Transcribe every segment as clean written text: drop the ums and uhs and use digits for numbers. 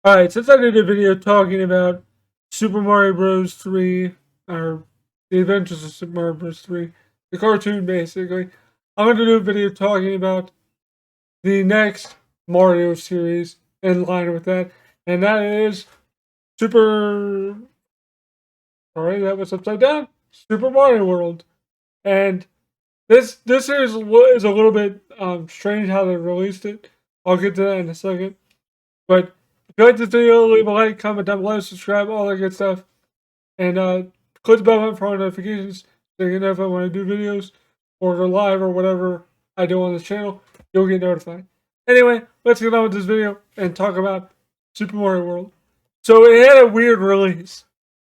Alright, since I did a video talking about Super Mario Bros. 3, or The Adventures of Super Mario Bros. 3, the cartoon basically, I'm going to do a video talking about the next Mario series in line with that, and that is Super. Sorry, that was upside down. Super Mario World. And this is a little bit strange how they released it. I'll get to that in a second. But if you like this video, leave a like, comment down below, subscribe, all that good stuff. And click the bell button for all notifications so you know if I want to do videos or go live or whatever I do on this channel. You'll get notified. Anyway, let's get on with this video and talk about Super Mario World. So it had a weird release.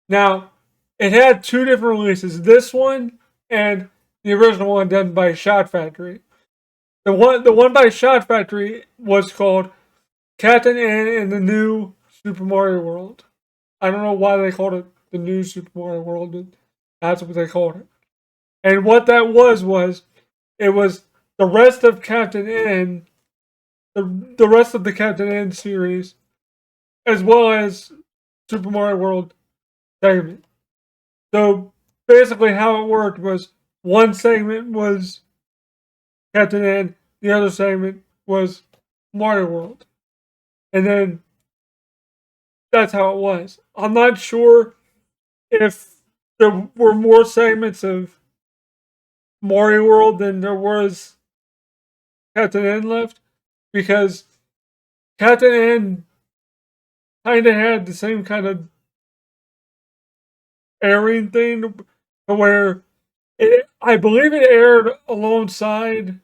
Now, it had two different releases. This one and the original one done by Shot Factory. The one by Shot Factory was called Captain N in the New Super Mario World. I don't know why they called it the New Super Mario World, but that's what they called it. And what that was it was the rest of Captain N, the rest of the Captain N series, as well as Super Mario World segment. So basically, how it worked was one segment was Captain N, the other segment was Mario World, and then that's how it was. I'm not sure if there were more segments of Mario World than there was Captain N left, because Captain N kind of had the same kind of airing thing, where I believe it aired alongside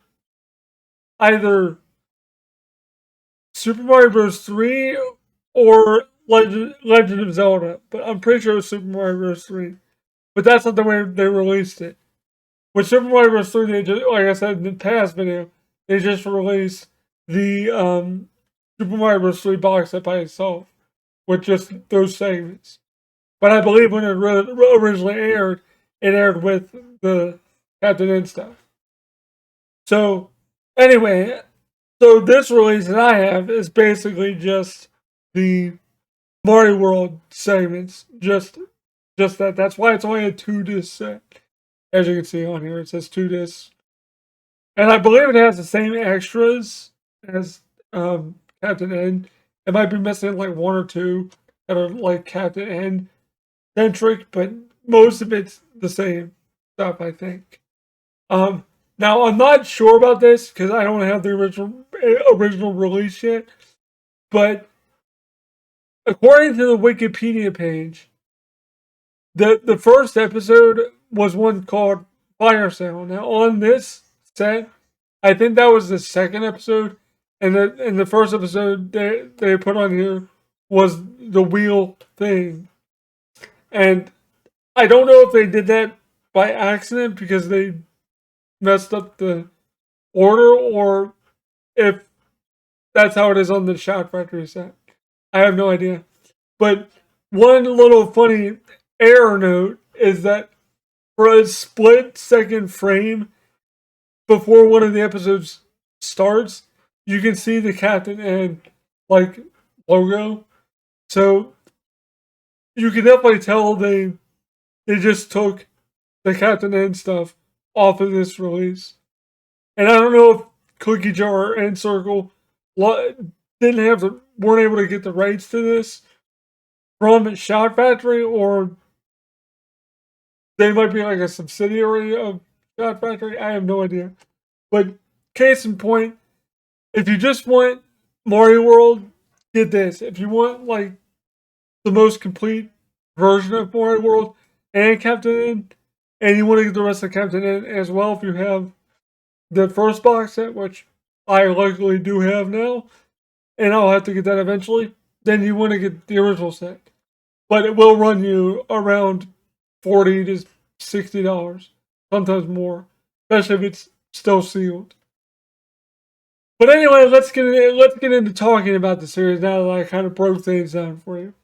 either Super Mario Bros. 3 or Legend of Zelda, but I'm pretty sure it was Super Mario Bros. 3. But that's not the way they released it. With Super Mario Bros. 3, they just, like I said in the past video, they just released the Super Mario Bros. 3 box set by itself with just those segments. But I believe when it originally aired, it aired with the Captain N stuff. So, anyway, so this release that I have is basically just the Mario World segments. Just that. That's why it's only a 2-disc set. As you can see on here, it says 2 discs. And I believe it has the same extras as Captain N. It might be missing like one or two that are like Captain N centric, but most of it's the same stuff, I think. Now I'm not sure about this because I don't have the original release yet, but according to the Wikipedia page, the first episode was one called Fire Sale. Now on this set, I think that was the second episode, and the first episode they put on here was the wheel thing, and I don't know if they did that by accident because they messed up the order, or if that's how it is on the Shout Factory set. I have no idea. But one little funny error note is that for a split second frame before one of the episodes starts, you can see the Captain N like logo. So you can definitely tell they just took the Captain N stuff off of this release. And I don't know if Cookie Jar and Circle weren't able to get the rights to this from Shout Factory, or they might be like a subsidiary of Shout Factory. I have no idea. But case in point, if you just want Mario World, get this. If you want like the most complete version of Mario World and Captain N, and you want to get the rest of Captain N as well, if you have the first box set, which I likely do have now, and I'll have to get that eventually, then you want to get the original set. But it will run you around $40 to $60, sometimes more, especially if it's still sealed. But anyway, let's get into talking about the series now that I kind of broke things down for you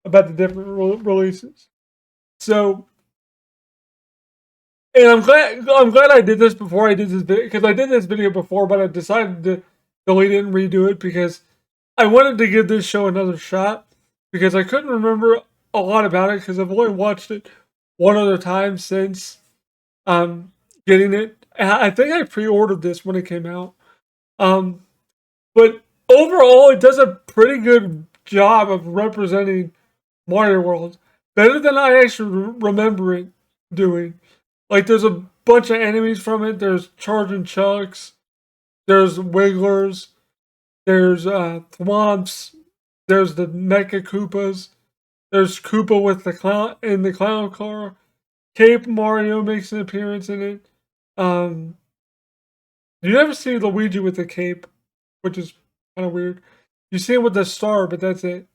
about the different releases. So, and I'm glad I did this before I did this video, because I did this video before, but I decided to delete it and redo it because I wanted to give this show another shot because I couldn't remember a lot about it because I've only watched it one other time since um, getting it. I think I pre-ordered this when it came out. Um, but overall, it does a pretty good job of representing Mario World. Better than I actually remember it doing. Like, there's a bunch of enemies from it. There's Charging Chucks. There's Wigglers. There's Thwomps. There's the Mecha Koopas. There's Koopa with the clown in the clown car. Cape Mario makes an appearance in it. You never see Luigi with the cape, which is kind of weird. You see him with the star, but that's it.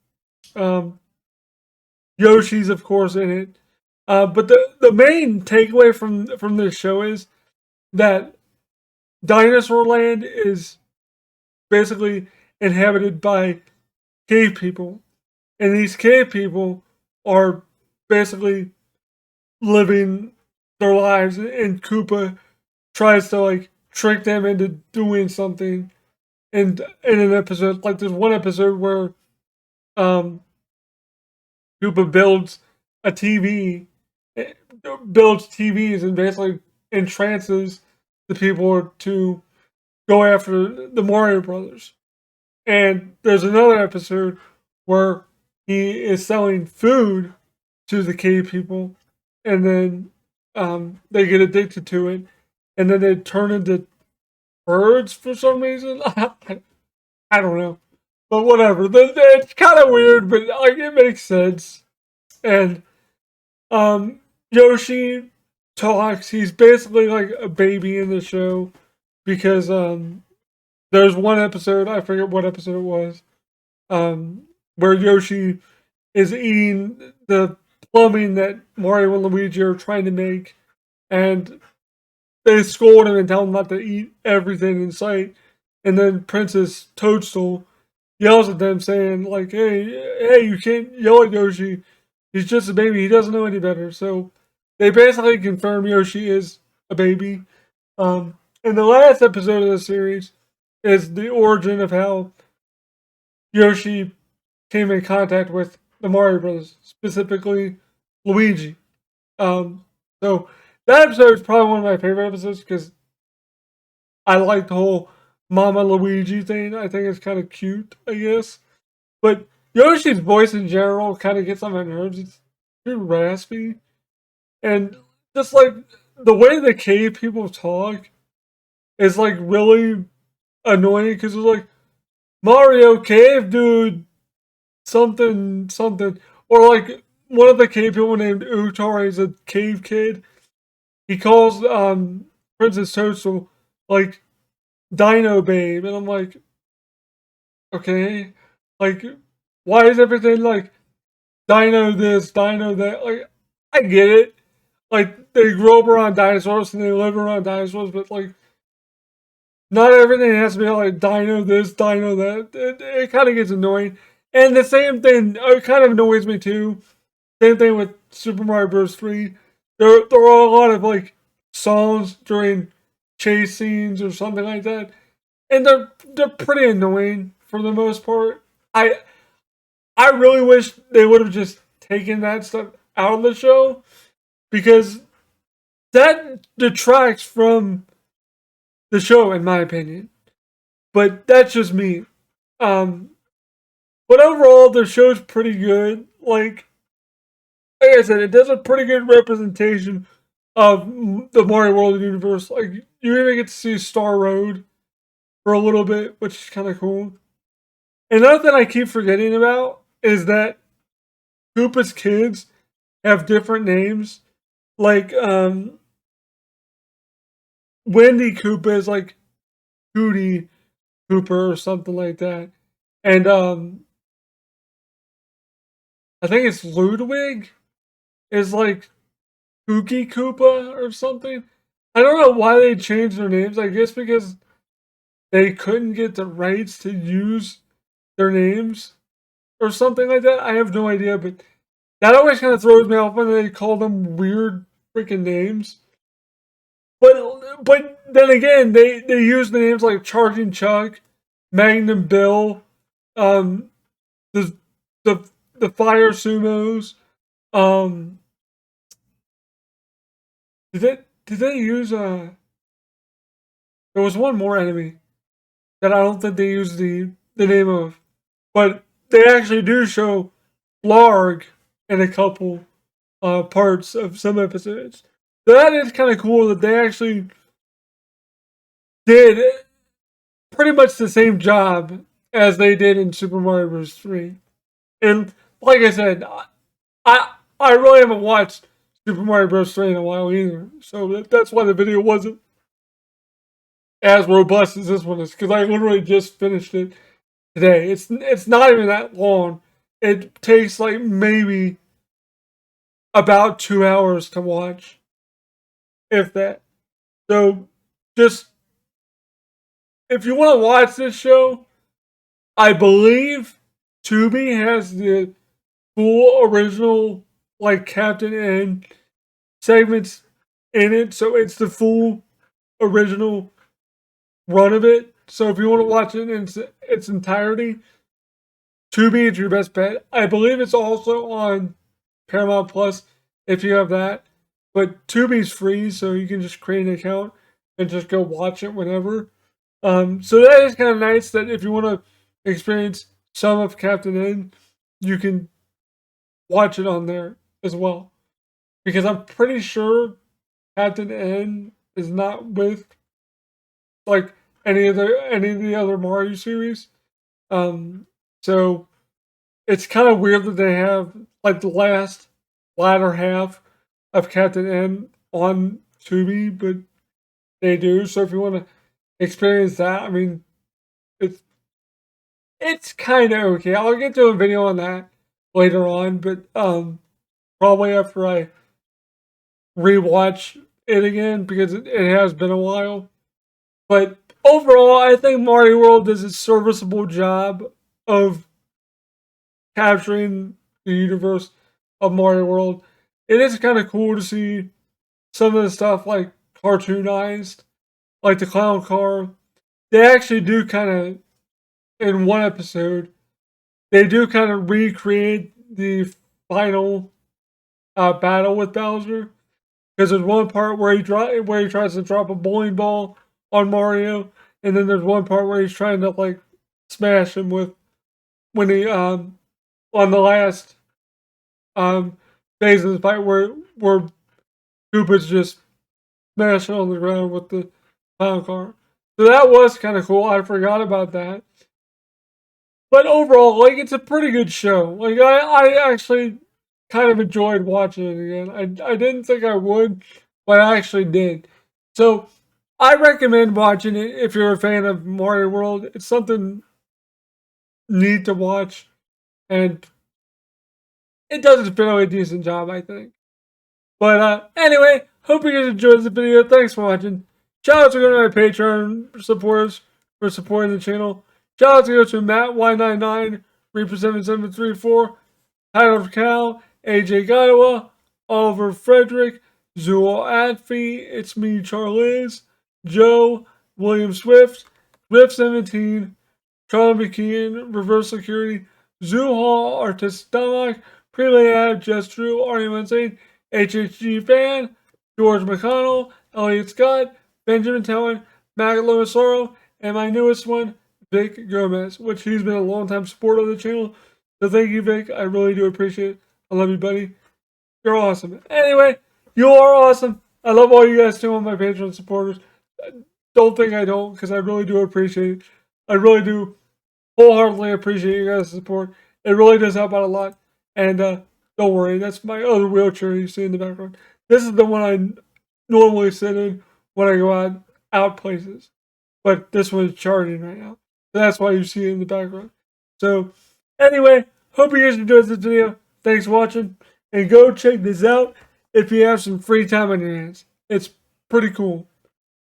Um, Yoshi's, of course, in it. But the main takeaway from this show is that Dinosaur Land is basically inhabited by cave people. And these cave people are basically living their lives, and Koopa tries to like trick them into doing something. And in an episode, like there's one episode where um Koopa builds a TV, builds TVs, and basically entrances the people to go after the Mario Brothers. And there's another episode where he is selling food to the cave people, and then they get addicted to it, and then they turn into birds for some reason. I don't know, but whatever. It's kind of weird, but like it makes sense. And Yoshi talks. He's basically like a baby in the show because there's one episode, I forget what episode it was, where Yoshi is eating the plumbing that Mario and Luigi are trying to make, and they scold him and tell him not to eat everything in sight. And then Princess Toadstool yells at them, saying, like, hey, you can't yell at Yoshi. He's just a baby. He doesn't know any better. So they basically confirm Yoshi is a baby. And the last episode of the series is the origin of how Yoshi came in contact with the Mario Brothers, specifically Luigi. So that episode is probably one of my favorite episodes because I like the whole Mama Luigi thing. I think it's kind of cute, I guess. But Yoshi's voice in general kind of gets on my nerves. It's too raspy. And just like the way the cave people talk is like really annoying because it's like Mario Cave Dude something something, or like one of the cave people named Utar is a cave kid. He calls Princess Toadstool like Dino Babe, and I'm like, okay, like why is everything like Dino this, Dino that? Like I get it, like they grew up around dinosaurs and they live around dinosaurs, but like not everything has to be like Dino this, Dino that. It kind of gets annoying. And the same thing, it kind of annoys me too. Same thing with Super Mario Bros. 3. There are a lot of like songs during chase scenes or something like that, and they're pretty annoying for the most part. I I really wish they would have just taken that stuff out of the show because that detracts from the show, in my opinion. But that's just me. Um, but overall, the show's pretty good. Like I said, it does a pretty good representation of the Mario World universe. Like you even get to see Star Road for a little bit, which is kind of cool. Another thing I keep forgetting about is that Koopa's kids have different names. Like Wendy Koopa is like Hootie Cooper or something like that, and I think it's Ludwig is like Kooky Koopa or something. I don't know why they changed their names. I guess because they couldn't get the rights to use their names or something like that. I have no idea, but that always kind of throws me off when they call them weird freaking names. But then again, they use the names like Charging Chuck, Magnum Bill, the the fire sumos. Um, did they use There was one more enemy that I don't think they used the name of, but they actually do show Larg in a couple parts of some episodes. So that is kind of cool that they actually did pretty much the same job as they did in Super Mario Bros. 3. And like I said, I really haven't watched Super Mario Bros. 3 in a while either. So that's why the video wasn't as robust as this one is, because I literally just finished it today. It's not even that long. It takes like maybe about 2 hours to watch, if that. So just if you want to watch this show, I believe Tubi has the full original like Captain N segments in it, so it's the full original run of it. So if you want to watch it in its entirety, Tubi is your best bet. I believe it's also on Paramount Plus if you have that. But Tubi's free, so you can just create an account and just go watch it whenever. So that is kind of nice that if you want to experience some of Captain N, you can watch it on there as well. Because I'm pretty sure Captain N is not with like any of the other Mario series. So it's kind of weird that they have like the latter half of Captain N on Tubi, but they do. So if you want to experience that, I mean, it's kind of okay. I'll get to a video on that later on, but probably after I rewatch it again because it has been a while. But overall, I think Mario World does a serviceable job of capturing the universe of Mario World. It is kind of cool to see some of the stuff like cartoonized, like the clown car. They actually do kind of, in one episode, they do kind of recreate the final battle with Bowser. Because there's one part where he tries to drop a bowling ball on Mario, and then there's one part where he's trying to like smash him with when he on the last phase of the fight where Koopa's just smashing on the ground with the clown car. So that was kind of cool. I forgot about that. But overall, like it's a pretty good show. Like I actually kind of enjoyed watching it again. I didn't think I would, but I actually did. So I recommend watching it if you're a fan of Mario World. It's something neat to watch, and it does a fairly decent job, I think. But anyway, hope you guys enjoyed the video. Thanks for watching. Shout out to my Patreon supporters for supporting the channel. Shout out to Matt Y99, Reaper 7734, Tyler Cal, AJ Gadawa, Oliver Frederick, Zuo Adfi, It's Me Charlize, Joe, William Swift, Riff17, Charlie McKeon, Reverse Security, Zoo Hall, Artist Stomach, Prelay Just Drew, Arnie Insane, HHG Fan, George McConnell, Elliot Scott, Benjamin Tellin, Matt Lomasoro, and my newest one, Vic Gomez, which he's been a long time supporter of the channel. So thank you, Vic. I really do appreciate it. I love you, buddy. You're awesome. Anyway, you are awesome. I love all you guys too on my Patreon supporters. Don't think I don't, because I really do appreciate it. I really do wholeheartedly appreciate you guys' support. It really does help out a lot. And don't worry, that's my other wheelchair you see in the background. This is the one I normally sit in when I go out places. But this one's charging right now. So that's why you see it in the background. So anyway, hope you guys enjoyed this video. Thanks for watching. And go check this out if you have some free time on your hands. It's pretty cool.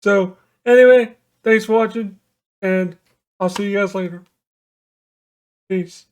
So anyway, thanks for watching. And I'll see you guys later. Peace.